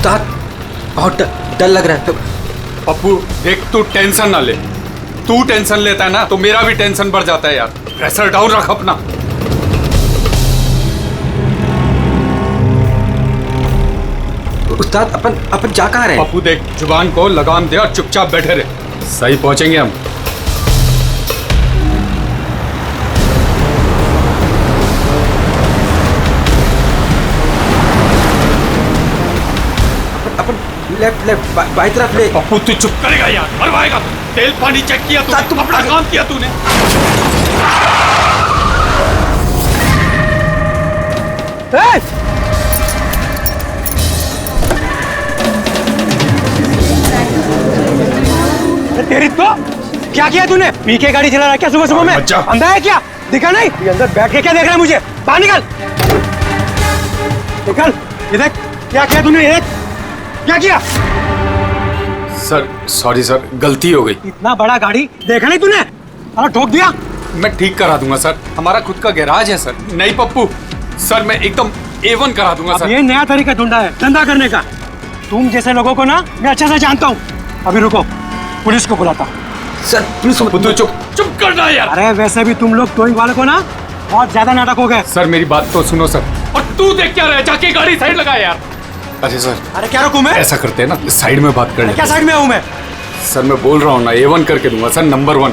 उस्ताद बहुत डर लग रहा है। पप्पू देख, तू टेंशन ना ले। तू टेंशन लेता है ना तो मेरा भी टेंशन बढ़ जाता है यार। प्रेशर डाउन रख अपना। उस्ताद अपन जा कहाँ रहे हैं? पप्पू देख, जुबान को लगाम दे और चुपचाप बैठे रहे। सही पहुंचेंगे हम। अपन लेफ्ट बाई तरफ ले। पप्पू तू चुप करेगा यार, मरवाएगा। तेल पानी चेक किया तूने? तुम अपना काम किया तूने? तेरी तो क्या किया तूने? पी के गाड़ी चला रहा है क्या सुबह सुबह में? अंधा है क्या? दिखा नहीं? ये अंदर बैठ के क्या देख रहा है मुझे? बाहर निकल, निकल। ये देख क्या किया तूने? ये क्या किया? सर सॉरी सर, गलती हो गई। इतना बड़ा गाड़ी देखा नहीं तूने? अरे ठोक दिया। मैं ठीक करा दूंगा सर, हमारा खुद का गैराज है सर। नहीं पप्पू सर, मैं एकदम A1 करा दूंगा सर। ये नया तरीका ढूंढा है धंधा करने का। तुम जैसे लोगों को ना मैं अच्छे से जानता हूँ। अभी रुको, पुलिस को बुलाता हूँ। सर पुलिस को तू चुप करना यार। अरे वैसे भी तुम लोग टोइंग वाले को ना बहुत ज्यादा नाटक हो गए। सर मेरी बात तो सुनो सर। और तू देख क्या रहा है? जाके गाड़ी साइड लगा यार। अरे सर, अरे क्या रुकूं मैं? ऐसा करते हैं ना, साइड में बात कर लेते हैं। क्या साइड में हूँ मैं? सर मैं बोल रहा हूँ ना, A1 करके दूंगा सर, नंबर 1।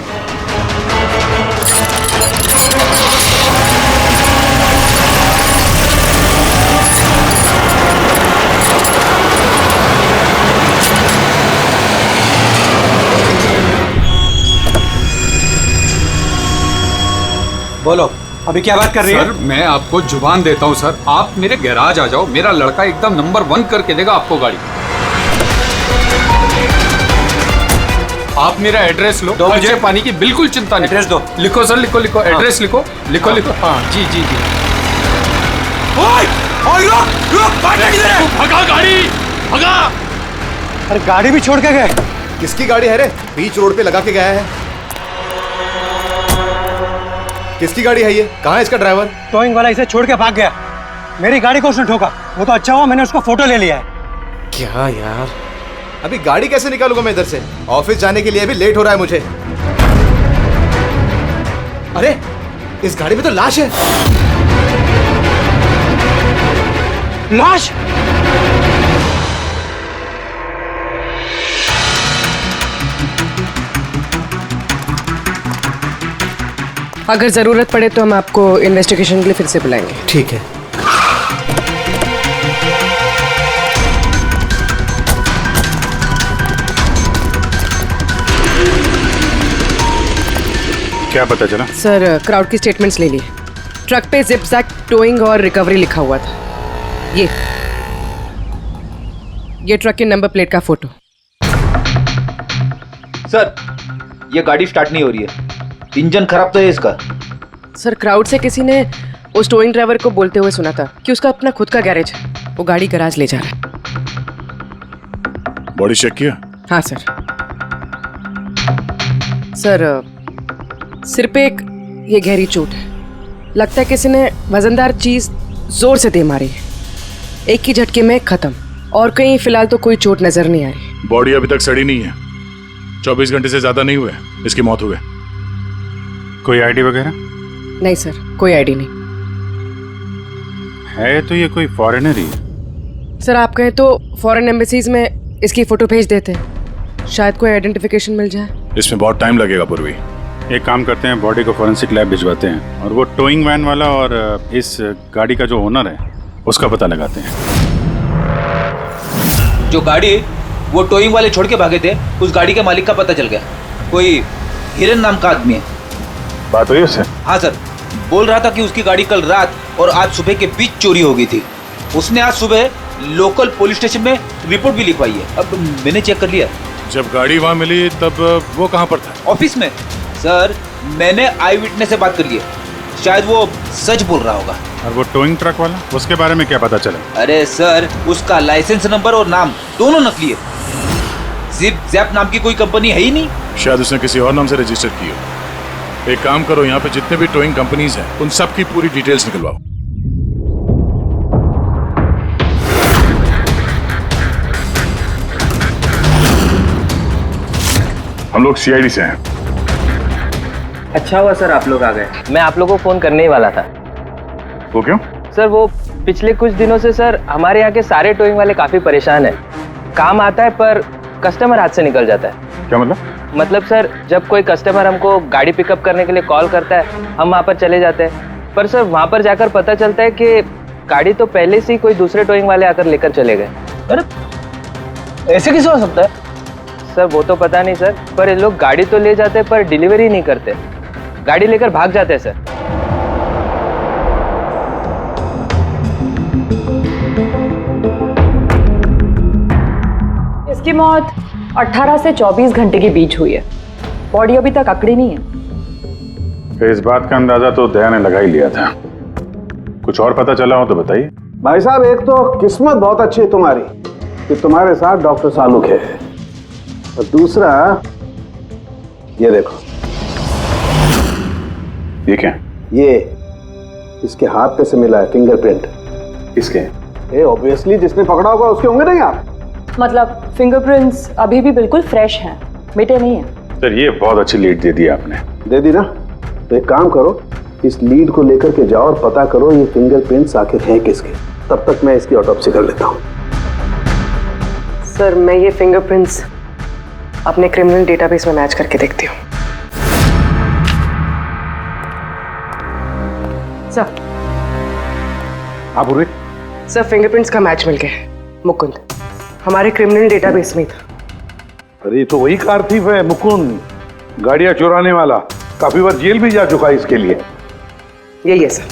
बोलो, अभी क्या बात कर रही है? सर मैं आपको जुबान देता हूँ सर, आप मेरे गैराज आ जाओ, मेरा लड़का एकदम नंबर 1 करके देगा आपको गाड़ी। आप मेरा एड्रेस लो, खर्चे पानी की बिल्कुल चिंता नहीं। एड्रेस दो। लिखो सर, लिखो लिखो। एड्रेस लिखो लिखो लिखो। हाँ जी जी जी। भगा गाड़ी, भगा। अरे गाड़ी भी छोड़ के गए। किसकी गाड़ी है रे? बीच रोड पे लगा के गया है। किसकी गाड़ी है ये? कहाँ है इसका ड्राइवर? टोइंग वाला इसे छोड़ के भाग गया। मेरी गाड़ी को उसने ठोका। वो तो अच्छा हुआ मैंने उसका फोटो ले लिया है। क्या यार, अभी गाड़ी कैसे निकालूंगा मैं इधर से? ऑफिस जाने के लिए भी लेट हो रहा है मुझे। अरे इस गाड़ी में तो लाश है। लाश? अगर जरूरत पड़े तो हम आपको इन्वेस्टिगेशन के लिए फिर से बुलाएंगे। ठीक है। क्या पता चला? सर क्राउड की स्टेटमेंट्स ले लिए। ट्रक पे जिप-जैक टोइंग और रिकवरी लिखा हुआ था। ये ट्रक के नंबर प्लेट का फोटो। सर ये गाड़ी स्टार्ट नहीं हो रही है, इंजन खराब तो है इसका। सर क्राउड से किसी ने उस टोइंग ड्राइवर को बोलते हुए सुना था कि उसका अपना खुद का गैरेज है, वो गाड़ी गैराज ले जा रहा है। बॉडी चेक किया? हाँ सर। सर सिर पे एक ये गहरी चोट है, लगता है किसी ने वजनदार चीज जोर से दे मारी है। एक ही झटके में खत्म, और कहीं फिलहाल तो कोई चोट नजर नहीं आ रही। बॉडी अभी तक सड़ी नहीं है, 24 घंटे से ज्यादा नहीं हुए इसकी मौत हुए। कोई आईडी वगैरह? नहीं सर, कोई आईडी नहीं है। तो ये कोई फॉरेनर ही है? सर आप कहें तो फॉरेन एम्बेसीज में इसकी फोटो भेज देते हैं, शायद कोई आइडेंटिफिकेशन मिल जाए। इसमें बहुत टाइम लगेगा पूर्वी। एक काम करते हैं, बॉडी को फॉरेंसिक लैब भिजवाते हैं और वो टोइंग वैन वाला और इस गाड़ी का जो ओनर है उसका पता लगाते हैं। जो गाड़ी वो टोइंग वाले छोड़ के भागे थे, उस गाड़ी के मालिक का पता चल गया। कोई हिरन नाम का आदमी है। बात हुई उससे? हाँ सर, बोल रहा था कि उसकी गाड़ी कल रात और आज सुबह के बीच चोरी हो गई थी। उसने आज सुबह लोकल पुलिस स्टेशन में रिपोर्ट भी लिखवाई है। अब मैंने चेक कर लिया। जब गाड़ी वहाँ मिली तब वो कहाँ पर था? ऑफिस में। सर मैंने आई विटनेस से बात करी है, शायद वो सच बोल रहा होगा। और वो टोइंग ट्रक वाला, उसके बारे में क्या पता चला? अरे सर उसका लाइसेंस नंबर और नाम दोनों नकली है। जिप जैप नाम की कोई कंपनी है ही नहीं। शायद उसने किसी और नाम से रजिस्टर की हो। एक काम करो, यहाँ पे जितने भी टोइंग कंपनीज हैं उन सब की पूरी डिटेल्स निकलवाओ। हम लोग सीआईडी से हैं। अच्छा हुआ सर आप लोग आ गए। मैं आप लोगों को फोन करने ही वाला था। वो क्यों? सर वो पिछले कुछ दिनों से सर हमारे यहाँ के सारे टोइंग वाले काफी परेशान हैं। काम आता है पर कस्टमर हाथ से निकल जाता है। क्या मतलब? मतलब सर जब कोई कस्टमर हमको गाड़ी पिकअप करने के लिए कॉल करता है हम वहाँ पर चले जाते हैं, पर सर वहाँ पर जाकर पता चलता है कि गाड़ी तो पहले से ही कोई दूसरे टोइंग वाले आकर लेकर चले गए। अरे ऐसे कैसे हो सकता है? सर वो तो पता नहीं सर, पर ये लोग गाड़ी तो ले जाते पर डिलीवरी नहीं करते, गाड़ी लेकर भाग जाते हैं सर। इसकी मौत 18 से 24 घंटे के बीच हुई है। बॉडी अभी तक अकड़ी नहीं है। फिर इस बात का अंदाजा तो दया ने लगा ही लिया था। कुछ और पता चला हो तो बताइए। भाई साहब, एक तो किस्मत बहुत अच्छी है तुम्हारी कि तुम्हारे साथ डॉक्टर सालुक है, और दूसरा ये देखो। ये क्या? ये इसके हाथ पे से मिला है फिंगरप्रिंट। किसके? ये ऑब्वियसली जिसने पकड़ा होगा उसके होंगे नहीं आप? मतलब फिंगरप्रिंट्स अभी भी बिल्कुल फ्रेश हैं, मिटे नहीं हैं। सर ये बहुत अच्छी लीड दे दी आपने। दे दी ना? तो एक काम करो, इस लीड को लेकर के जाओ और पता करो ये फिंगरप्रिंट्स आखिर हैं किसके। तब तक मैं इसकी ऑटोप्सी कर लेता हूँ। सर मैं ये फिंगरप्रिंट्स अपने क्रिमिनल डेटाबेस में मैच करके देखती हूँ। सर आप सर फिंगरप्रिंट्स का मैच मिल गया है। मुकुंद हमारे क्रिमिनल डेटाबेस में था। अरे तो वही कार थीफ है मुकुंद, गाड़ियां चुराने वाला। काफी बार जेल भी जा चुका है इसके लिए। यही है सर।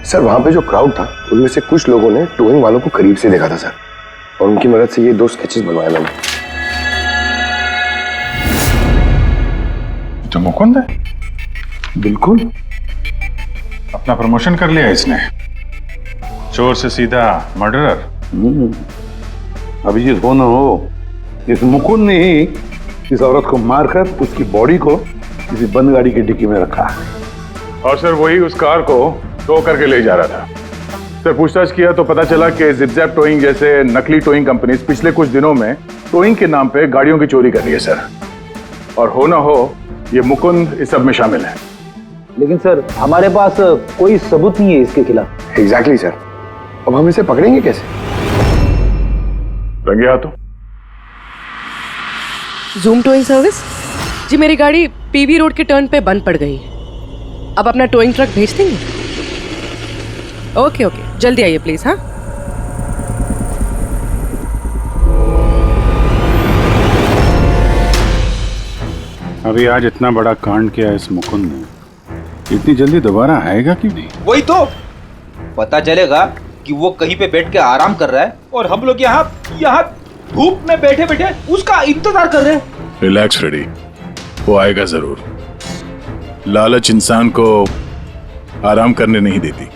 सर वहां पे जो क्राउड था उनमें से कुछ लोगों ने टोइंग वालों को करीब से देखा था सर, और उनकी मदद से ये 2 स्केचेस बनवाए मैंने। तो मुकुंद है? बिल्कुल। अपना प्रमोशन कर लिया इसने, चोर से सीधा मर्डरर। अभिजीत हो ना हो, इस मुकुंद ने ही इस औरत को मारकर उसकी बॉडी को किसी बंद गाड़ी की डिक्की में रखा। और सर वही उस कार को टो करके ले जा रहा था। सर पूछताछ किया तो पता चला कि जिप-जैप टोइंग जैसे नकली टोइंग कंपनीज पिछले कुछ दिनों में टोइंग के नाम पे गाड़ियों की चोरी कर रही है सर। और हो ना हो ये मुकुंद इस सब में शामिल है। लेकिन सर हमारे पास कोई सबूत नहीं है इसके खिलाफ। एग्जैक्टली सर, अब हम इसे पकड़ेंगे कैसे? रंगे हाथों। जूम टोइंग सर्विस जी, मेरी गाड़ी पीवी रोड के टर्न पे बंद पड़ गई है। अब अपना टोइंग ट्रक भेज देंगे? ओके ओके, जल्दी आइए प्लीज। हाँ अभी आज इतना बड़ा कांड किया इस मुकुंद ने, इतनी जल्दी दोबारा आएगा क्यों नहीं? वही तो पता चलेगा कि वो कहीं पे बैठ के आराम कर रहा है और हम लोग यहाँ धूप में बैठे बैठे उसका इंतजार कर रहे हैं। रिलैक्स फ्रेडी, वो आएगा जरूर। लालच इंसान को आराम करने नहीं देती।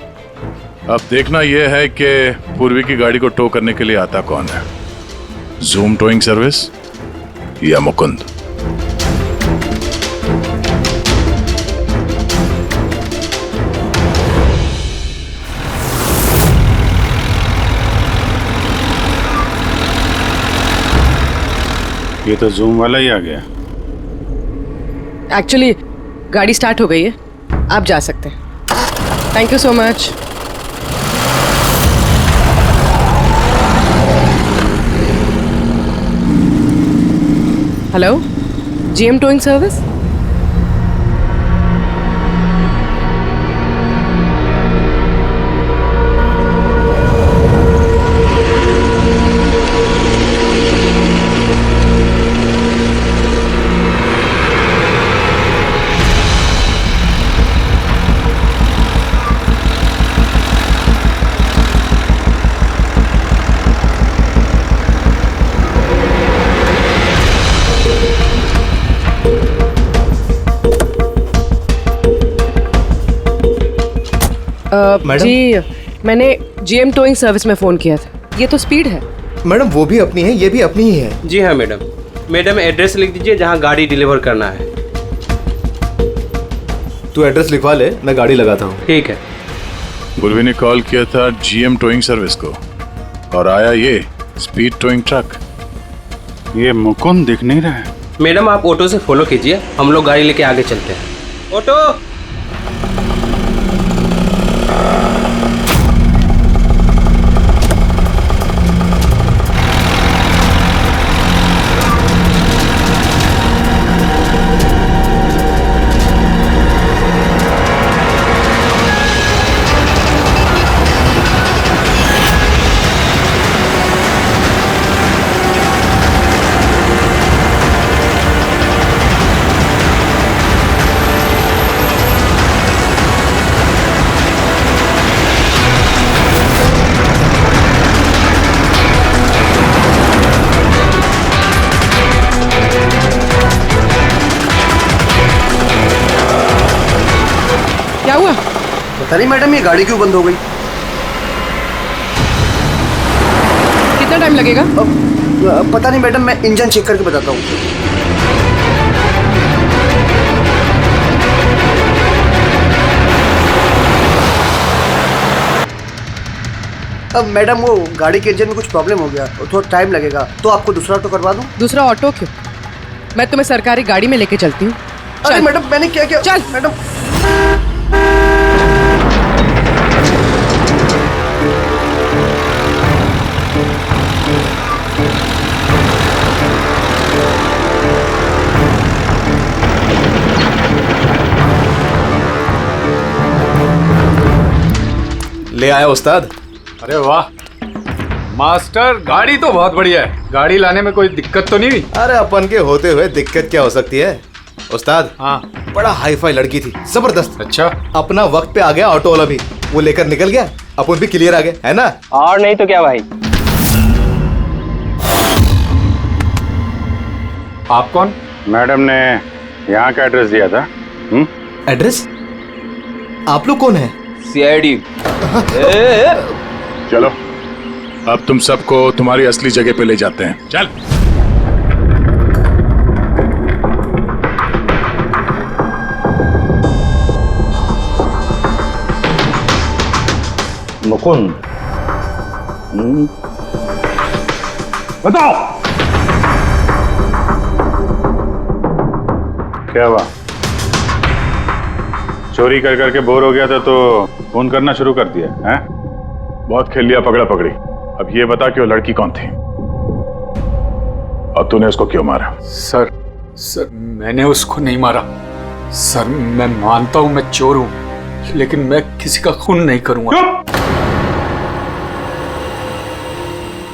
अब देखना यह है कि पूर्वी की गाड़ी को टो करने के लिए आता कौन है, जूम टोइंग सर्विस या मुकुंद। ये तो जूम वाला ही आ गया। एक्चुअली गाड़ी स्टार्ट हो गई है, आप जा सकते हैं। Thank you so much. Hello, GM towing service. जी मैंने जीएम टोइंग सर्विस में फ़ोन किया था। ये तो स्पीड है। मैडम वो भी अपनी है, ये भी अपनी ही है। जी हाँ मैडम एड्रेस लिख दीजिए जहाँ गाड़ी डिलीवर करना है। तू एड्रेस लिखवा ले, मैं गाड़ी लगाता हूँ। ठीक है। पूर्वी ने कॉल किया था जीएम टोइंग सर्विस को और आया ये स्पीड टोइंग ट्रक। ये मुकुंद दिख नहीं रहा है। मैडम आप ऑटो से फॉलो कीजिए, हम लोग गाड़ी लेके आगे चलते हैं। ऑटो। क्या हुआ? पता नहीं मैडम, ये गाड़ी क्यों बंद हो गई? कितना टाइम लगेगा? पता नहीं मैडम, मैं इंजन चेक करके बताता हूँ। अब मैडम वो गाड़ी के इंजन में कुछ प्रॉब्लम हो गया, थोड़ा टाइम लगेगा, तो आपको दूसरा ऑटो करवा दूँ? दूसरा ऑटो क्यों? मैं तुम्हें सरकारी गाड़ी में लेके चलती हूँ। अरे मैडम, मैंने क्या किया? चल मैडम। ले आया उस्ताद। अरे वाह मास्टर, गाड़ी तो बहुत बढ़िया है। गाड़ी लाने में कोई दिक्कत तो नहीं हुई? अरे अपन के होते हुए दिक्कत क्या हो सकती है उस्ताद? हाँ, बड़ा हाई फाई लड़की थी, जबरदस्त। अच्छा, अपना वक्त पे आ गया ऑटो वाला भी, वो लेकर निकल गया, अपन भी क्लियर आ गए, है ना? और नहीं तो क्या भाई। आप कौन? मैडम ने यहाँ का एड्रेस दिया था। एड्रेस? आप लोग कौन है? सीआईडी। चलो अब तुम सबको तुम्हारी असली जगह पे ले जाते हैं। चल। मुकुंद, बताओ क्या हुआ? चोरी कर करके बोर हो गया था तो फोन करना शुरू कर दिया है? बहुत खेल लिया पकड़ा पकड़ी। अब ये बता कि वो लड़की कौन थी और तूने उसको क्यों मारा? सर मैंने उसको नहीं मारा। सर मैं मानता हूं मैं चोर हूं, लेकिन मैं किसी का खून नहीं करूंगा।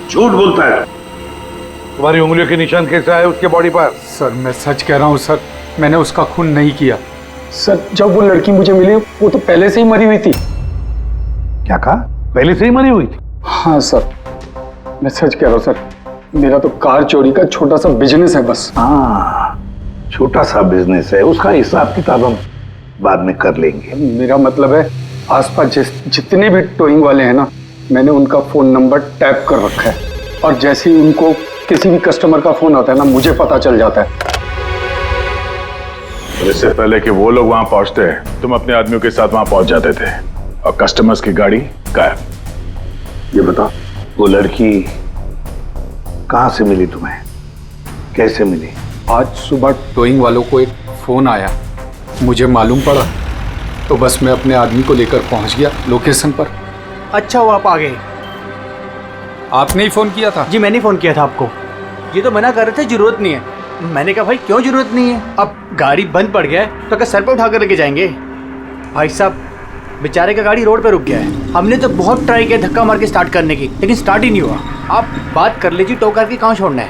झूठ बोलता है। तुम्हारी उंगलियों के निशान कैसे आए उसके बॉडी पर? सर मैं सच कह रहा हूं सर, मैंने उसका खून नहीं किया। सर जब वो लड़की मुझे मिली वो तो पहले से ही मरी हुई थी। क्या कहा? पहले से ही मरी हुई थी? हाँ सर, मैं सच कह रहा हूँ सर, मेरा तो कार चोरी का छोटा सा बिजनेस है बस। हाँ, छोटा सा बिजनेस है, उसका हिसाब किताब हम बाद में कर लेंगे। मेरा मतलब है आसपास जितने भी टोइंग वाले हैं ना, मैंने उनका फोन नंबर टैप कर रखा है, और जैसे ही उनको किसी भी कस्टमर का फोन आता है ना, मुझे पता चल जाता है। इससे पहले कि वो लोग वहां पहुंचते तुम अपने आदमियों के साथ वहां पहुंच जाते थे और कस्टमर्स की गाड़ी गायब। ये बता, वो लड़की कहां से मिली तुम्हें? कैसे मिली? आज सुबह टोइंग वालों को एक फोन आया, मुझे मालूम पड़ा, तो बस मैं अपने आदमी को लेकर पहुंच गया लोकेशन पर। अच्छा वो आप आ गए? आपने ही फोन किया था? जी मैंने फोन किया था आपको। ये तो मना कर रहे थे जरूरत नहीं है। मैंने कहा भाई क्यों जरूरत नहीं है, अब गाड़ी बंद पड़ गया है तो क्या सर पे उठा कर लेके जाएंगे? भाई साहब बेचारे का गाड़ी रोड पे रुक गया है, हमने तो बहुत ट्राई किया धक्का मार के स्टार्ट करने की, लेकिन स्टार्ट ही नहीं हुआ। आप बात कर लीजिए, टो करके कहाँ छोड़ना है?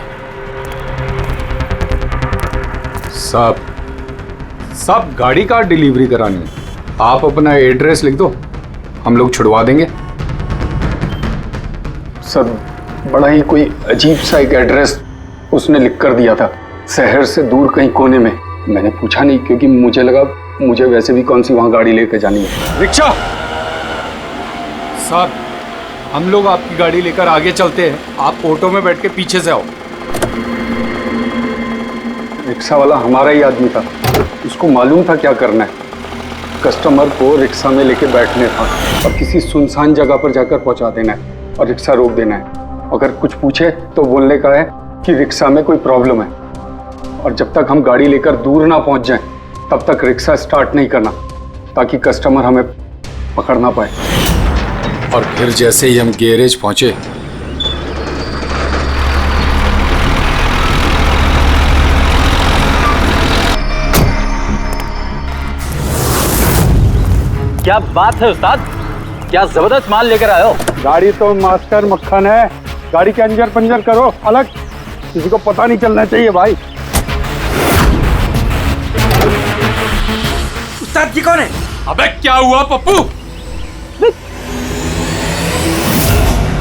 सब गाड़ी का डिलीवरी करानी है। आप अपना एड्रेस लिख दो, हम लोग छुड़वा देंगे। सर बड़ा ही कोई अजीब सा एक एड्रेस उसने लिख कर दिया था, शहर से दूर कहीं कोने में। मैंने पूछा नहीं क्योंकि मुझे लगा मुझे वैसे भी कौन सी वहां गाड़ी लेकर जानी है। रिक्शा सर, हम लोग आपकी गाड़ी लेकर आगे चलते हैं, आप ऑटो में बैठ के पीछे से आओ। रिक्शा वाला हमारा ही आदमी था, उसको मालूम था क्या करना है। कस्टमर को रिक्शा में लेके बैठने था और किसी सुनसान जगह पर जाकर पहुंचा देना है और रिक्शा रोक देना है। अगर कुछ पूछे तो बोलने का है कि रिक्शा में कोई प्रॉब्लम है, और जब तक हम गाड़ी लेकर दूर ना पहुंच जाएं, तब तक रिक्शा स्टार्ट नहीं करना, ताकि कस्टमर हमें पकड़ ना पाए। और फिर जैसे ही हम गैरेज पहुंचे, क्या बात है उस्ताद, क्या जबरदस्त माल लेकर आए हो। गाड़ी तो मास्टर मक्खन है, गाड़ी के अंजर पंजर करो अलग, किसी को पता नहीं चलना चाहिए भाई। उस्ताद जी कौन है? अबे क्या हुआ पप्पू?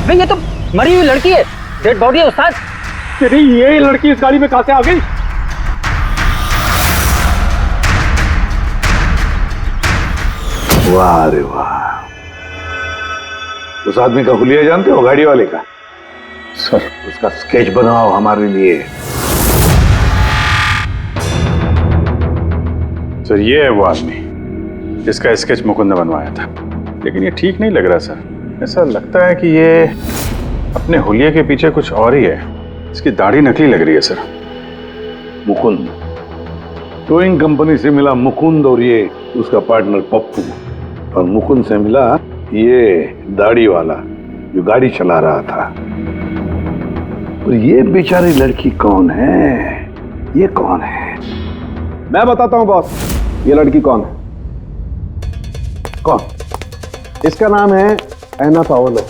भाई ये तो मरी हुई लड़की है, डेड बॉडी है उस्ताद। तेरी ये लड़की इस गाड़ी में कहां से आ गई? वाह रे वाह, उस आदमी का हुलिया जानते हो, गाड़ी वाले का? सर उसका स्केच बनाओ हमारे लिए। सर ये है वो आदमी जिसका स्केच मुकुंद ने बनवाया था, लेकिन ये ठीक नहीं लग रहा सर। ऐसा लगता है कि ये अपने हुलिया के पीछे कुछ और ही है। इसकी दाढ़ी नकली लग रही है सर। मुकुंद, टोइंग कंपनी से मिला मुकुंद और ये उसका पार्टनर पप्पू, और मुकुंद से मिला ये दाढ़ी वाला जो गाड़ी चला रहा था। और ये बेचारी लड़की कौन है? ये कौन है? मैं बताता हूं बॉस, ये लड़की कौन है। कौन? इसका नाम है एना पाओलो,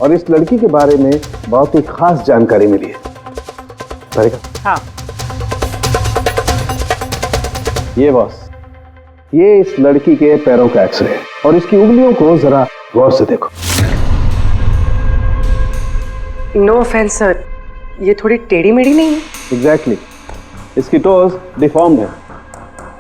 और इस लड़की के बारे में बहुत ही खास जानकारी मिली है। हाँ। ये बॉस, ये इस लड़की के पैरों का एक्सरे है, और इसकी उंगलियों को जरा गौर से देखो। नो ऑफेंस सर, ये थोड़ी टेढ़ी मेढ़ी नहीं है? एग्जैक्टली, इसकी टोज डिफॉर्म्ड है,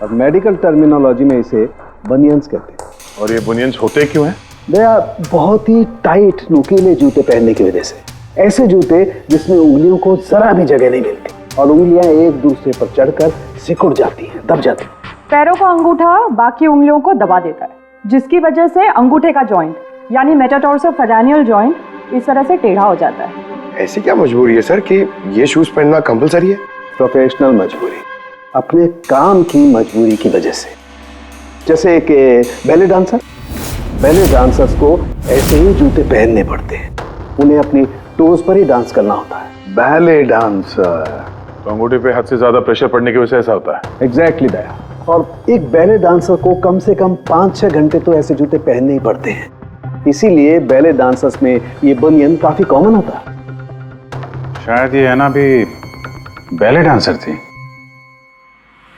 और मेडिकल टर्मिनोलॉजी में इसे बनियंस कहते हैं। और ये बुनियंस होते क्यों हैं? दया बहुत ही टाइट नुकीले जूते पहनने की वजह से, ऐसे जूते जिसमें उंगलियों को जरा भी जगह नहीं मिलती, और उंगलियां एक दूसरे पर चढ़कर सिकुड़ जाती हैं, दब जाती हैं। पैरों का अंगूठा बाकी उंगलियों को दबा देता है, जिसकी वजह से अंगूठे का जॉइंट यानी मेटाटार्सोफेरेनियल जॉइंट इस तरह से टेढ़ा हो जाता है। ऐसी क्या मजबूरी है सर कि ये शूज पहनना कंपलसरी है? प्रोफेशनल मजबूरी, अपने काम की मजबूरी की वजह से। जैसे कि बैले डांसर्स को ऐसे ही जूते पहनने पड़ते हैं, उन्हें अपनी टोज पर ही डांस करना होता है। बैले डांसर तो अंगूठे पे हद से ज्यादा प्रेशर पड़ने की वजह से ऐसा होता है। एग्जैक्टली दया, और एक बैले डांसर को कम से कम 5-6 घंटे तो ऐसे जूते पहनने ही पड़ते हैं, इसीलिए बैले डांसर्स में ये बनियन काफी कॉमन होता है। शायद ये एना भी बैले डांसर थी।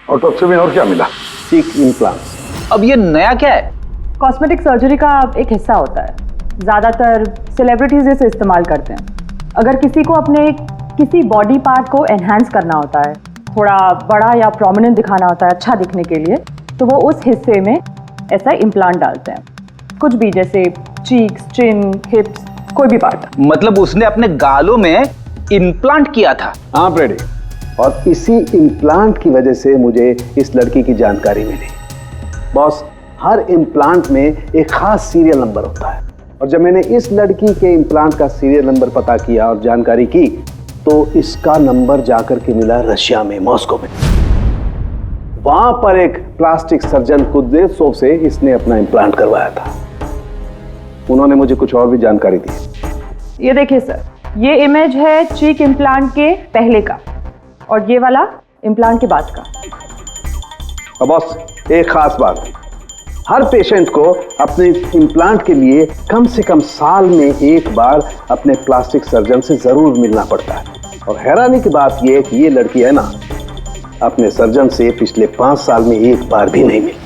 ऑटोप्सी में और क्या मिला? चीक इम्प्लांट्स। अब ये नया क्या है? कॉस्मेटिक सर्जरी का एक हिस्सा होता है, ज़्यादातर सेलिब्रिटीज इसे इस्तेमाल करते हैं। अगर किसी को अपने किसी बॉडी पार्ट को एनहांस करना होता है, थोड़ा बड़ा या प्रोमिनेंट दिखाना होता है अच्छा दिखने के लिए, तो वो उस हिस्से में ऐसा इम्प्लांट डालते हैं, कुछ भी, जैसे चीक्स, चिन, हिप्स, कोई भी पार्ट। मतलब उसने अपने गालों में इम्प्लांट किया था? हाँ प्रेडी, और इसी इम्प्लांट की वजह से मुझे इस लड़की की जानकारी मिली। बॉस, हर इम्प्लांट में एक खास सीरियल नंबर होता है, और जब मैंने इस लड़की के इम्प्लांट का सीरियल नंबर पता किया और जानकारी की, तो इसका नंबर जाकर के मिला रशिया में, मॉस्को में। वहां पर एक प्लास्टिक सर्जन कुद्नेत्सोव से इसने अपना इम्प्लांट करवाया था। उन्होंने मुझे कुछ और भी जानकारी दी। ये देखिए सर, ये इमेज है चीक इम्प्लांट के पहले का, और ये वाला इम्प्लांट के बाद का। अब बॉस, एक खास बात, हर पेशेंट को अपने इम्प्लांट के लिए कम से कम साल में एक बार अपने प्लास्टिक सर्जन से जरूर मिलना पड़ता है। और हैरानी की बात यह है कि ये लड़की है ना, अपने सर्जन से पिछले 5 साल में एक बार भी नहीं मिली।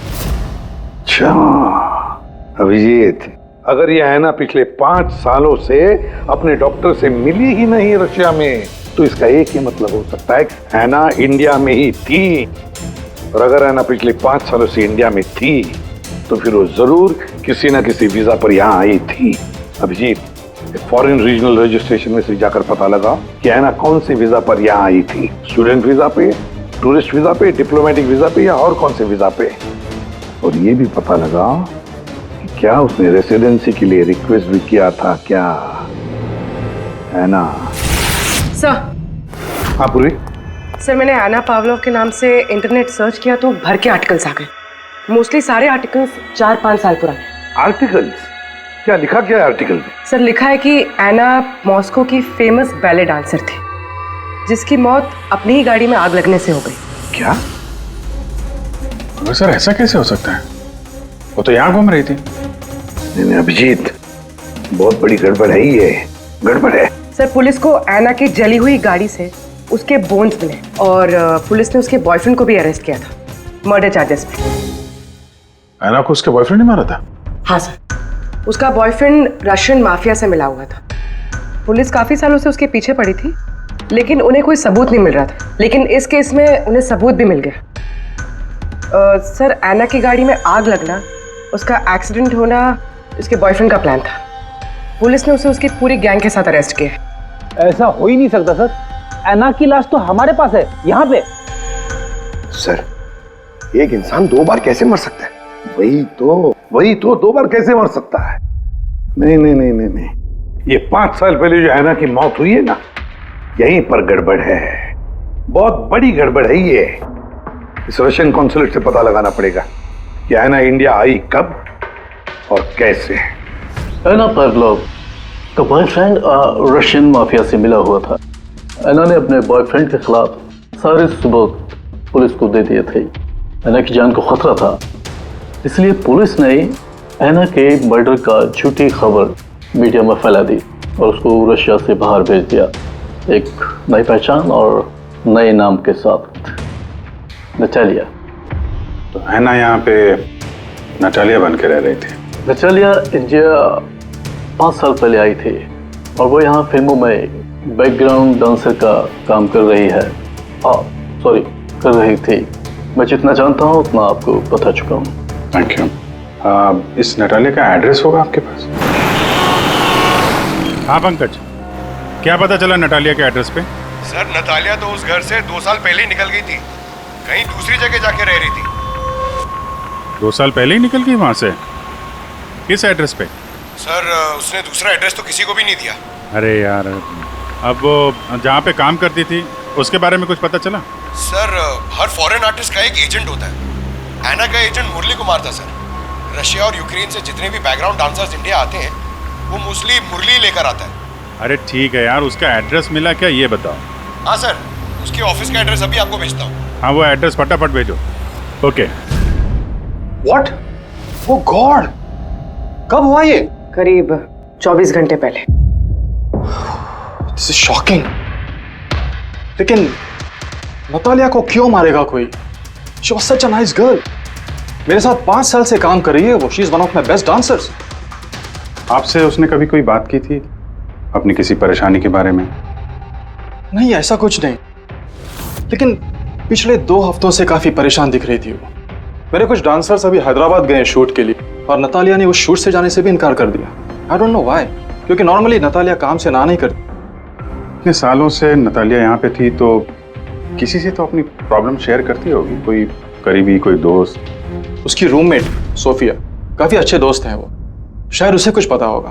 अच्छा अभिजीत, अगर यह है ना पिछले 5 सालों से अपने डॉक्टर से मिली ही नहीं रशिया में, तो इसका एक ही मतलब हो सकता है हैना इंडिया में ही थी। और अगर हैना पिछले 5 सालों से इंडिया में थी, तो फिर वो जरूर किसी ना किसी वीजा पर यहाँ आई थी। अभिजीत, फॉरेन रीजनल रजिस्ट्रेशन में से जाकर पता लगा कि हैना कौन से वीजा पर यहाँ आई थी, स्टूडेंट वीजा पे, टूरिस्ट वीजा पे, डिप्लोमेटिक वीजा पे, या और कौन से वीजा पे। और ये भी पता लगा कि क्या उसने रेसिडेंसी के लिए रिक्वेस्ट भी किया था क्या, है ना? सर, हाँ पूर्वी। सर मैंने एना पावलोव के नाम से इंटरनेट सर्च किया तो भर के आर्टिकल्स आ गए। मोस्टली सारे आर्टिकल्स 4-5 साल पुराने। आर्टिकल्स? क्या लिखा क्या है आर्टिकल में? सर लिखा है कि एना मॉस्को की फेमस बैले डांसर थी जिसकी मौत अपनी ही गाड़ी में आग लगने से हो गई। क्या? सर ऐसा कैसे हो सकता है? वो तो यहाँ घूम रही थी। नहीं अभिजीत, बहुत बड़ी गड़बड़ है ये, गड़बड़ है। सर पुलिस को एना की जली हुई गाड़ी से उसके बोन्स मिले और पुलिस ने उसके बॉयफ्रेंड को भी अरेस्ट किया था मर्डर चार्जेस पे। एना को उसके बॉयफ्रेंड ने मारा था? हाँ सर, उसका बॉयफ्रेंड रशियन माफिया से मिला हुआ था। पुलिस काफी सालों से उसके पीछे पड़ी थी लेकिन उन्हें कोई सबूत नहीं मिल रहा था, लेकिन इस केस में उन्हें सबूत भी मिल गया। सर एना की गाड़ी में आग लगना, उसका एक्सीडेंट होना उसके बॉयफ्रेंड का प्लान था। पुलिस ने उसे उसकी पूरी गैंग के साथ अरेस्ट किया। ऐसा हो ही नहीं सकता सर, एना की लाश तो हमारे पास है यहाँ पे। सर एक इंसान 2 बार कैसे मर सकता है? वही तो 2 बार कैसे मर सकता है? नहीं, ये 5 साल पहले जो एना की मौत हुई है ना, यहीं पर गड़बड़ है, बहुत बड़ी गड़बड़ है ये। इस रशियन कॉन्सुलेट से पता लगाना पड़ेगा कि एना इंडिया आई कब और कैसे। एना पावलोव का बॉयफ्रेंड रशियन माफिया से मिला हुआ था। एना ने अपने बॉयफ्रेंड के खिलाफ सारे सबूत पुलिस को दे दिए थे। एना की जान को खतरा था, इसलिए पुलिस ने एना के मर्डर का झूठी खबर मीडिया में फैला दी और उसको रशिया से बाहर भेज दिया, एक नई पहचान और नए नाम के साथ, नटालिया। तो एना यहाँ पे नटालिया बन के रह रही थी? नटालिया इंडिया 5 साल पहले आई थी और वो यहाँ फिल्मों में बैकग्राउंड डांसर का काम कर रही है। कर रही थी। मैं जितना जानता हूँ उतना आपको बता चुका हूँ। Thank you. इस नटालिया का एड्रेस होगा आपके पास? हाँ पंकज, क्या पता चला नटालिया के एड्रेस पे? सर नतालिया तो उस घर से 2 साल पहले ही निकल गई थी, कहीं दूसरी जगह जाके रह रही थी। 2 साल पहले ही निकल गई वहां से? किस एड्रेस पे? सर उसने दूसरा एड्रेस तो किसी को भी नहीं दिया। अरे यार, अब वो जहाँ पे काम करती थी उसके बारे में कुछ पता चला? सर हर फॉरेन आर्टिस्ट का एक एजेंट होता है। एना का एजेंट मुरली कुमार था सर। रशिया और यूक्रेन से जितने भी बैकग्राउंड डांसर्स इंडिया आते हैं वो मोस्टली मुरली लेकर आता है। अरे ठीक है यार, उसका एड्रेस मिला क्या ये बताओ? हाँ सर, उसके ऑफिस का एड्रेस अभी आपको भेजता हूँ। हाँ वो एड्रेस फटाफट भेजो। ओके। व्हाट? ओ गॉड, कब हुआ ये? करीब 24 घंटे पहले। This is shocking. लेकिन नतालिया को क्यों मारेगा कोई? She was such a nice girl. मेरे साथ 5 साल से काम कर रही है वो। She is one of my best dancers. आपसे उसने कभी कोई बात की थी अपनी किसी परेशानी के बारे में? नहीं, ऐसा कुछ नहीं, लेकिन पिछले 2 हफ्तों से काफी परेशान दिख रही थी वो। मेरे कुछ डांसर्स अभी हैदराबाद गए शूट के लिए और नतालिया ने उस शूट से जाने से भी इनकार कर दिया। आई डोंट नो व्हाई, क्योंकि नॉर्मली नतालिया काम से ना नहीं करती। इतने सालों से नतालिया यहाँ पे थी तो किसी से तो अपनी प्रॉब्लम शेयर करती होगी, कोई करीबी, कोई दोस्त। उसकी रूममेट सोफिया, काफी अच्छे दोस्त हैं वो, शायद उसे कुछ पता होगा।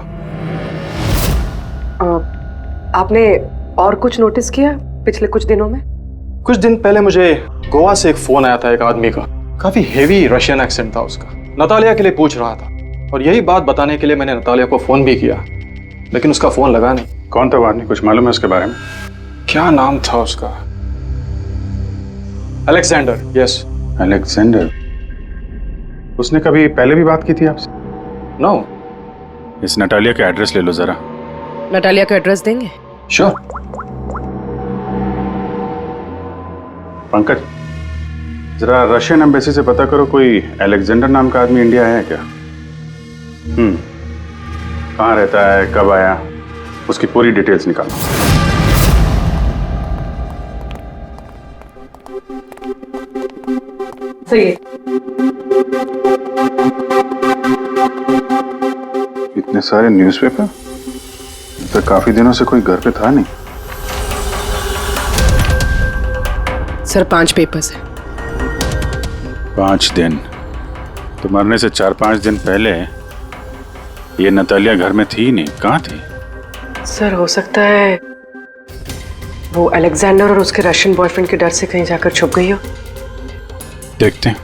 आपने और कुछ नोटिस किया पिछले कुछ दिनों में? कुछ दिन पहले मुझे गोवा से एक फोन आया था एक आदमी का, काफी हेवी रशियन एक्सेंट था उसका। नतालिया के लिए पूछ रहा था और यही बात बताने के लिए मैंने नतालिया को फोन भी किया, लेकिन उसका फोन लगा नहीं। कौन था वो आदमी, कुछ मालूम है उसके बारे में? क्या नाम था उसका? अलेक्जेंडर। Yes, Alexander. उसने कभी पहले भी बात की थी आपसे? नो। इस नटालिया का एड्रेस ले लो जरा। नटालिया का एड्रेस देंगे? श्योर। पंकज, जरा रशियन एम्बेसी से पता करो कोई अलेक्जेंडर नाम का आदमी इंडिया है क्या? कहाँ रहता है, कब आया, उसकी पूरी डिटेल्स निकालो। सही है। इतने सारे न्यूज़पेपर, तो काफी दिनों से कोई घर पे था नहीं। सर 5 पेपर्स हैं। 5 दिन? तो मरने से 4-5 दिन पहले ये नतालिया घर में थी नहीं, कहाँ थी? सर हो सकता है वो अलेक्जेंडर और उसके रशियन बॉयफ्रेंड के डर से कहीं जाकर छुप गई हो? देखते हैं।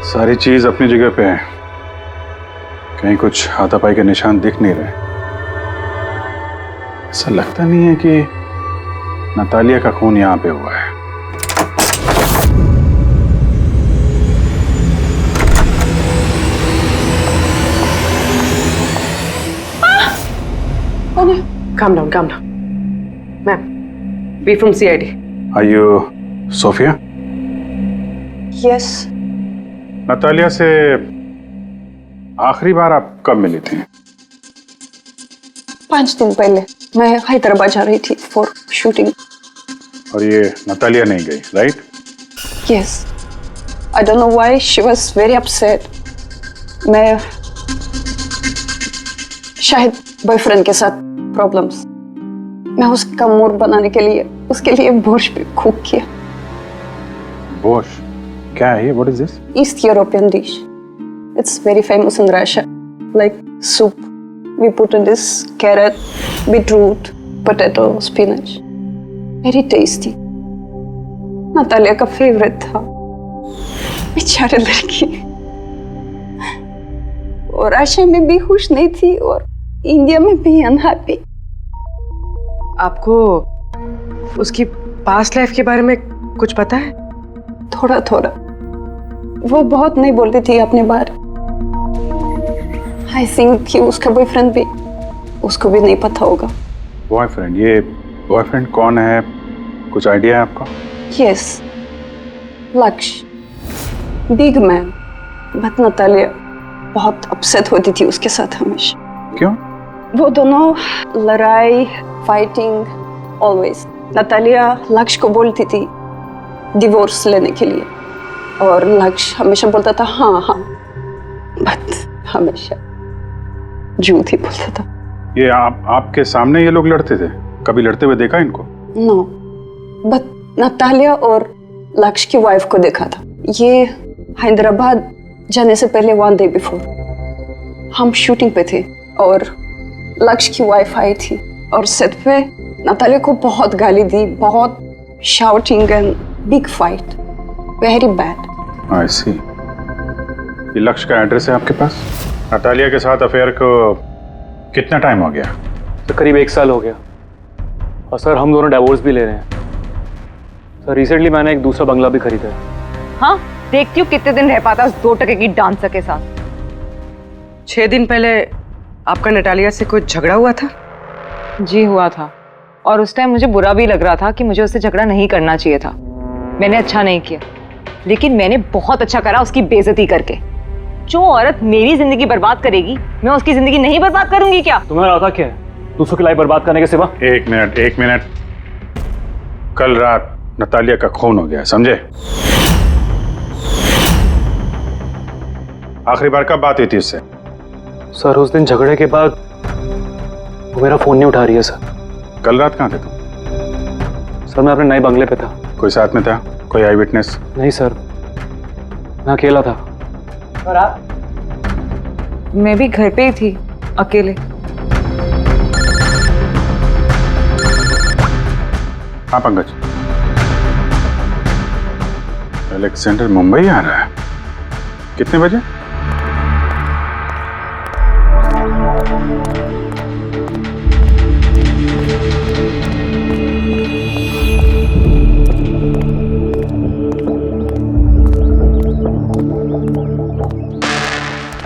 सारी चीज अपनी जगह पे है, कहीं कुछ हाथापाई के निशान दिख नहीं रहे। ऐसा लगता नहीं है कि नतालिया का खून यहां पे हुआ है। Calm down, calm down. Ma'am, we from CID. Are you Sophia? Yes. Natalia से आखिरी बार आप कब मिली थी? 5 दिन पहले मैं हैदराबाद जा रही थी फॉर शूटिंग। और ये नतालिया नहीं गई, right? Yes. I don't know why she was very upset. मैं शायद बॉयफ्रेंड के साथ प्रॉब्लम्स। मैं उसका मूड बनाने के लिए उसके लिए बोर्श भी कुक किया। बोर्श क्या है ये? What is this? East European dish. It's very famous in Russia. Like soup. We put in this carrot, beetroot, potato, spinach. Very tasty. Natalia का फेवरेट था। बेचारी लड़की। और रशिया में भी खुश नहीं थी और इंडिया में भी अनहैप्पी। आपको उसकी पास्ट लाइफ के बारे में कुछ पता है? थोड़ा थोड़ा। वो बहुत नहीं बोलती थी अपने बारे। आई थिंक कि उसका बॉयफ्रेंड भी उसको भी नहीं पता होगा। बॉयफ्रेंड? ये बॉयफ्रेंड कौन है? कुछ आइडिया है आपका? यस, लक्ष्य, बिग मैन। बट नतालिया बहुत अपसेट होती थी उसके साथ हमेशा। क्यों? वो दोनों लड़ाई, फाइटिंग ऑलवेज। नतालिया लक्ष्य को बोलती थी डिवोर्स लेने के लिए और लक्ष्य हमेशा बोलता था हाँ हाँ, बट हमेशा झूठ ही बोलता था। ये आपके सामने ये लोग लड़ते थे? कभी लड़ते हुए देखा इनको? नो, बट नतालिया और लक्ष्य की वाइफ को देखा था। ये हैदराबाद जाने से पहले 1 डे बिफोर हम शूटिंग पे थे और लक्ष्य की वाइफ आई थी और सेट पे नतालिया को बहुत गाली दी, बहुत shouting and big fight, very bad. I see. ये लक्ष्य का एड्रेस है आपके पास? नतालिया के साथ अफेयर को कितना टाइम हो गया? तो करीब 1 साल हो गया और सर हम दोनों डिवोर्स भी ले रहे हैं। सर रिसेंटली मैंने एक दूसरा बंगला भी खरीदा है। हाँ, देखती हूँ कितने दिन रह पाता उस 2 टके की डांसर के साथ। 6 दिन पहले आपका नतालिया से कुछ झगड़ा हुआ था? जी हुआ था और उस टाइम मुझे बुरा भी लग रहा था कि मुझे उससे झगड़ा नहीं करना चाहिए था। मैंने अच्छा नहीं किया, लेकिन मैंने बहुत अच्छा करा उसकी बेइज्जती करके। जो औरत मेरी जिंदगी बर्बाद करेगी, मैं उसकी जिंदगी नहीं बर्बाद करूंगी क्या? तुम्हारा इरादा क्या है? दूसरों की लाइफ बर्बाद करने के सिवा? एक मिनट। कल रात नतालिया का खून हो गया, समझे? आखिरी बार कब बात हुई थी उससे? सर उस दिन झगड़े के बाद वो मेरा फोन नहीं उठा रही है सर। कल रात कहाँ थे तुम? सर मैं अपने नए बंगले पे था। कोई साथ में था? कोई आई विटनेस? नहीं सर, मैं अकेला था। और आप? मैं भी घर पे ही थी, अकेले। हाँ पंकज, अलेक्जेंडर मुंबई आ रहा है। कितने बजे?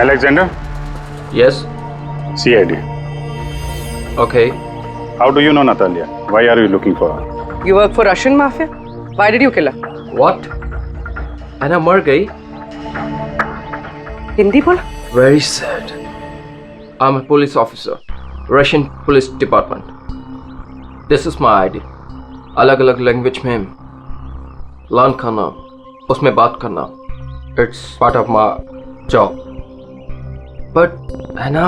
Alexander? Yes. CID. Okay. How do you know Natalia? Why are you looking for her? You work for Russian mafia? Why did you kill her? What? Anna मर गई? हिंदी बोला? Very sad. I'm a police officer, Russian Police Department. This is my ID. अलग-अलग language में learn करना, उसमें बात करना, it's part of my job. But ऐना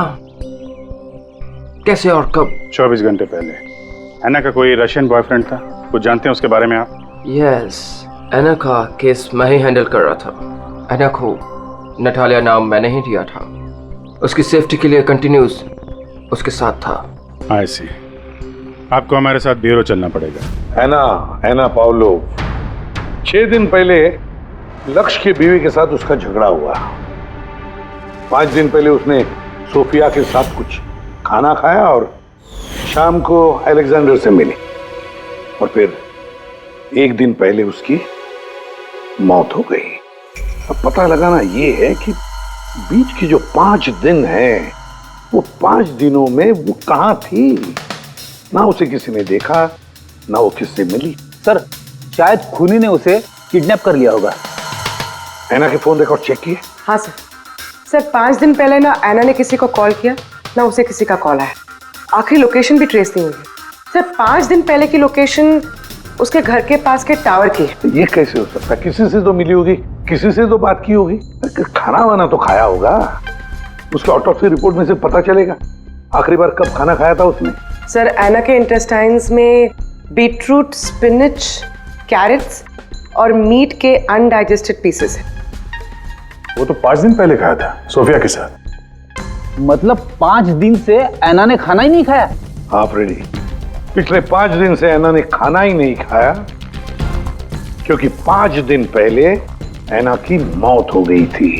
कैसे और कब? 24 घंटे पहले। ऐना का कोई रशियन बॉयफ्रेंड था, कुछ जानते हैं उसके बारे में आप? यस, ऐना का केस मैं ही हैंडल कर रहा था। ऐना को नटालिया नाम मैंने ही दिया था। उसकी सेफ्टी के लिए कंटिन्यूस उसके साथ था। आई सी। आपको हमारे साथ ब्यूरो चलना पड़ेगा। ऐना पाउलो, 6 दिन पहले लक्ष्य की बीवी के साथ उसका झगड़ा हुआ। 5 दिन पहले उसने सोफिया के साथ कुछ खाना खाया और शाम को अलेक्जेंडर से मिली, और फिर 1 दिन पहले उसकी मौत हो गई। अब पता लगाना ये है कि बीच की जो 5 दिन हैं, वो 5 दिनों में वो कहां थी। ना उसे किसी ने देखा, ना वो किससे मिली। सर, शायद खूनी ने उसे किडनैप कर लिया होगा। ऐना के फोन रिकॉर्ड चेक किए? हाँ सर। सर 5 दिन पहले ना ऐना ने किसी को कॉल किया, ना उसे किसी का कॉल आया। आखिरी लोकेशन भी ट्रेस नहीं हुई। सर 5 दिन पहले की लोकेशन उसके घर के पास के टावर की है। ये कैसे हो सकता है? किसी से तो मिली होगी, किसी से तो बात की होगी, खाना वाना तो खाया होगा। उसके ऑटोप्सी रिपोर्ट में से पता चलेगा आखिरी बार कब खाना खाया था उसने। सर ऐना के इंटेस्टाइन्स में बीटरूट, स्पिनच, कैरेट्स और मीट के अनडाइजेस्टेड पीसेस हैं। वो तो 5 दिन पहले खाया था सोफिया के साथ। मतलब 5 दिन से ऐना ने खाना ही नहीं खाया? हाँ फ्रेडी, पिछले 5 दिन से ऐना ने खाना ही नहीं खाया, क्योंकि 5 दिन पहले ऐना की मौत हो गई थी।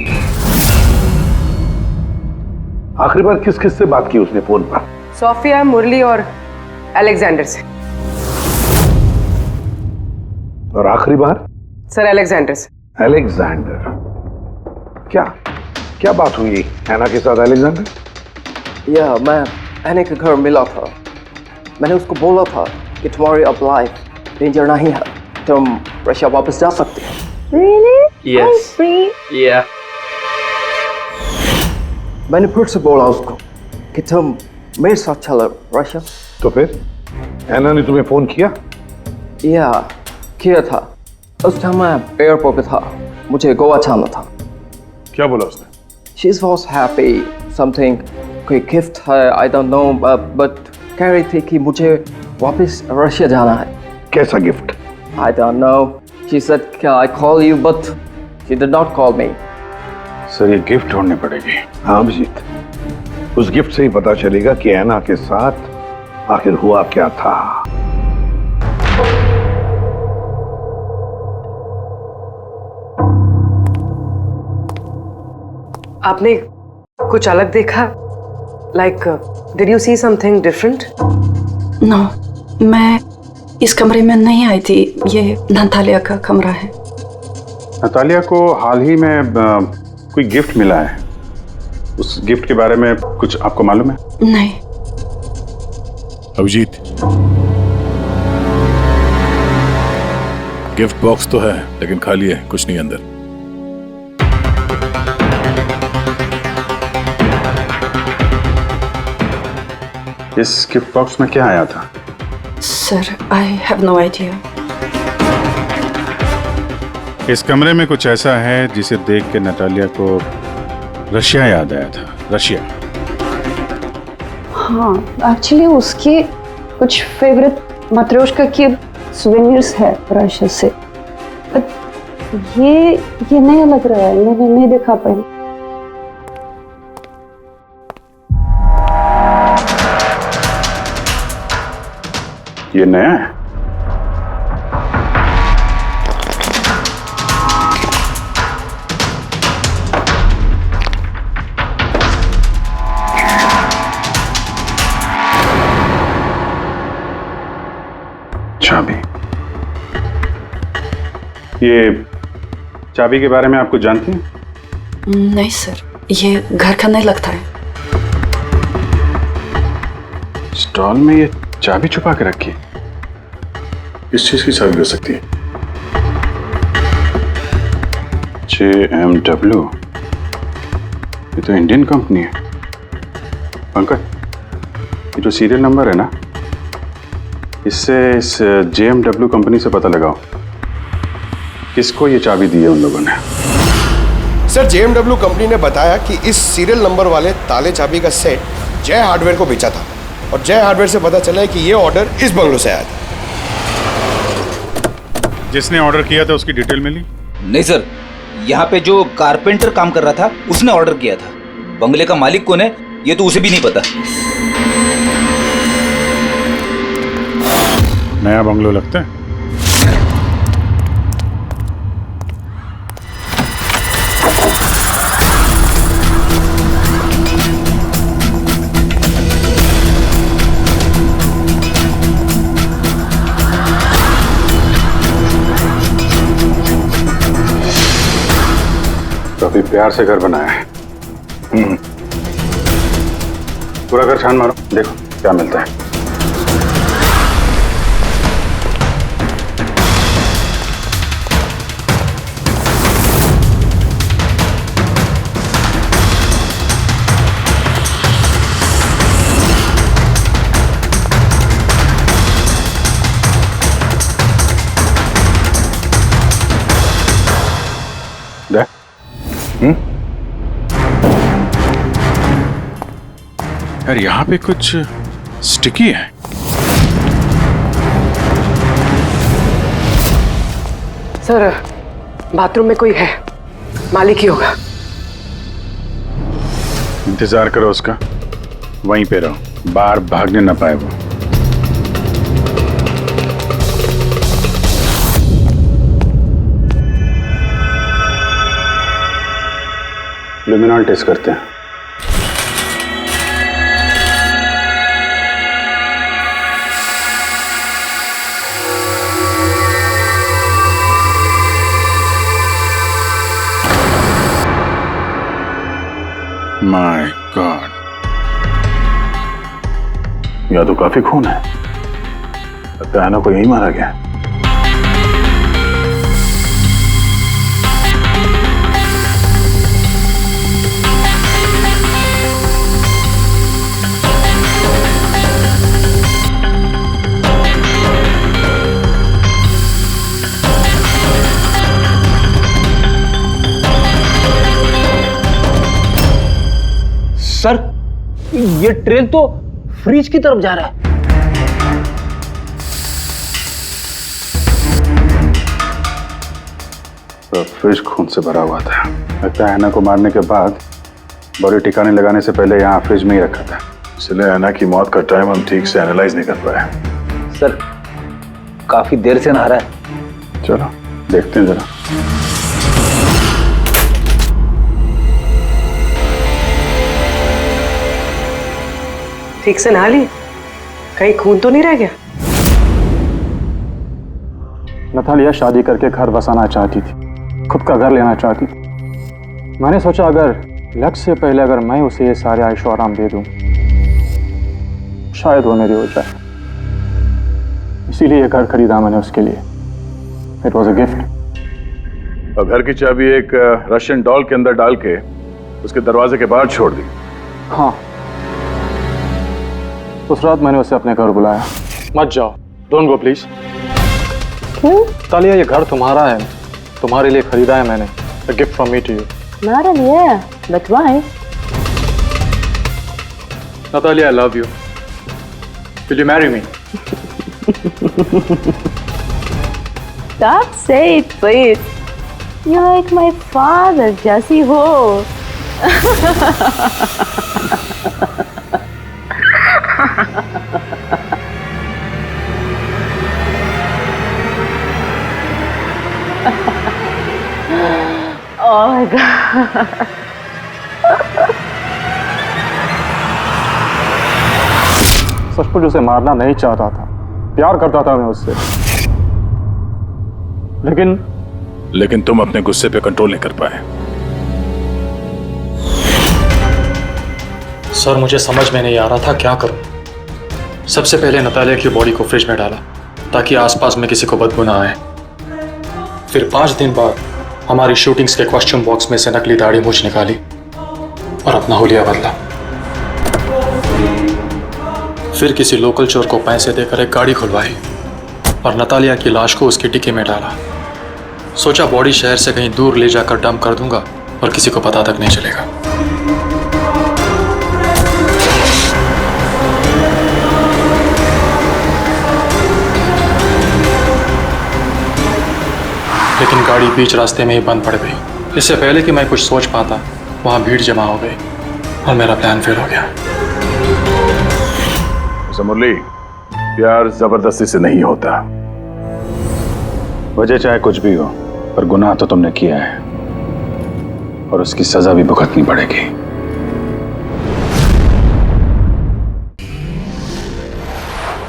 आखिरी बार किस किस से बात की उसने फोन पर? सोफिया, मुरली और अलेक्जेंडर से। और आखिरी बार? सर अलेक्जेंडर से। अलेक्जेंडर? क्या क्या बात हुई ऐना के साथ अलेक्जेंडर? या मैं ऐना के घर मिला था। मैंने उसको बोला था कि तुम्हारी अब लाइफ डेंजर नहीं है, तुम रशिया वापस जा सकते हो। Really? Yes. I'm free. Yeah. मैंने फिर से बोला उसको कि तुम मेरे साथ चलो रशिया। तो फिर ऐना ने तुम्हें फोन किया? या किया था। उस टाइम मैं एयरपोर्ट पे था, मुझे गोवा जाना था। क्या बोला उसने? She was happy, something कोई गिफ्ट है, I don't know, but कह रही थी कि मुझे वापस रशिया जाना है। कैसा gift? I don't know. She said, "Can I call you?" But she did not call me. Sir ये गिफ्ट ढूंढनी पड़ेगी। हाँ अभिजीत, उस गिफ्ट से ही पता चलेगा कि ऐना के साथ आखिर हुआ क्या था। आपने कुछ अलग देखा? Like, did you see something different? No, मैं इस कमरे में नहीं आई थी। ये नतालिया का कमरा है। नतालिया को हाल ही में कोई गिफ्ट मिला है। उस गिफ्ट के बारे में कुछ आपको मालूम है? नहीं। अभिजीत, गिफ्ट बॉक्स तो है लेकिन खाली है, कुछ नहीं अंदर। इस गिफ्ट बॉक्स में क्या आया था? Sir, I have no idea. इस कमरे में कुछ ऐसा है जिसे देख के नतालिया को रशिया याद आया था। रशिया? हाँ, एक्चुअली उसकी कुछ फेवरेट मात्रोश्का की सुवेनियर्स है रशिया से। ये नया लग रहा है, मैंने नहीं देखा पहले। ये नया है? चाबी। ये चाबी के बारे में आप कुछ जानती हैं? नहीं सर, ये घर का नहीं लगता है। स्टॉल में ये चाबी छुपा के रखी। किस चीज की चाबी हो सकती है? JMW, ये तो इंडियन कंपनी है। पंकज, ये जो सीरियल नंबर है ना, इससे इस JMW कंपनी से पता लगाओ किसको ये चाबी दी है उन लोगों ने। सर JMW कंपनी ने बताया कि इस सीरियल नंबर वाले ताले चाबी का सेट जय हार्डवेयर को बेचा था और जय हार्डवेयर से पता चला है कि ये ऑर्डर इस बंगलों से आया था। जिसने ऑर्डर किया था उसकी डिटेल मिली? नहीं सर, यहाँ पे जो कारपेंटर काम कर रहा था उसने ऑर्डर किया था। बंगले का मालिक कौन है ये तो उसे भी नहीं पता। नया बंगलो लगता है। काफी प्यार से घर बनाया है। पूरा घर छान मारो, देखो क्या मिलता है। यार यहाँ पे कुछ स्टिकी है। सर बाथरूम में कोई है, मालिक ही होगा। इंतजार करो उसका, वहीं पे रहो, बाहर भागने ना पाए वो। लुमिनॉल टेस्ट करते हैं। माय गॉड, या तो काफी खून है, लगता है ऐना को यही मारा गया। सर ये ट्रेन तो फ्रिज की तरफ जा रहा है। तो फ्रिज खून से भरा हुआ था। लगता है ऐना को मारने के बाद बॉडी ठिकाने लगाने से पहले यहाँ फ्रिज में ही रखा था, इसलिए ऐना की मौत का टाइम हम ठीक से एनालाइज नहीं कर पाए। सर काफी देर से नहा रहा है। चलो देखते हैं जरा। ठीक से नहा ली, कहीं खून तो नहीं रह गया? नतालिया शादी करके घर बसाना चाहती थी, खुद का घर लेना चाहती थी। मैंने सोचा अगर लक्ष्य से पहले अगर मैं उसे ये सारे आयशो आराम दे दूं, शायद वो मेरी हो जाए। इसीलिए ये घर खरीदा मैंने उसके लिए। It was a gift. और घर की चाबी एक रशियन डॉल के अंदर डाल के उसके दरवाजे के बाहर छोड़ दी। हाँ, उस रात मैंने उसे अपने घर बुलाया। मत जाओ, डोंट गो प्लीज। क्यों? तालिया ये घर तुम्हारा है, तुम्हारे लिए खरीदा है मैंने। A gift from me to you. Not really, yeah. But why? Natalia, I love you. Will you marry me? Stop saying it, please. You're like my father, Jesse Ho. Oh my God. सचमुच उसे मारना नहीं चाहता था, प्यार करता था मैं उससे, लेकिन तुम अपने गुस्से पे कंट्रोल नहीं कर पाए। सर मुझे समझ में नहीं आ रहा था क्या करूं। सबसे पहले नतालिया की बॉडी को फ्रिज में डाला ताकि आसपास में किसी को बदबू ना आए। फिर 5 दिन बाद हमारी शूटिंग्स के कॉस्ट्यूम बॉक्स में से नकली दाढ़ी मूंछ निकाली और अपना हुलिया बदला। फिर किसी लोकल चोर को पैसे देकर एक गाड़ी खुलवाई और नतालिया की लाश को उसकी डिक्की में डाला। सोचा बॉडी शहर से कहीं दूर ले जाकर डंप कर दूंगा और किसी को पता तक नहीं चलेगा। लेकिन गाड़ी बीच रास्ते में ही बंद पड़ गई। इससे पहले कि मैं कुछ सोच पाता, वहां भीड़ जमा हो गई और मेरा प्लान फेल हो गया। मुरली, प्यार जबरदस्ती से नहीं होता। वजह चाहे कुछ भी हो, पर गुनाह तो तुमने किया है और उसकी सजा भी भुगतनी पड़ेगी।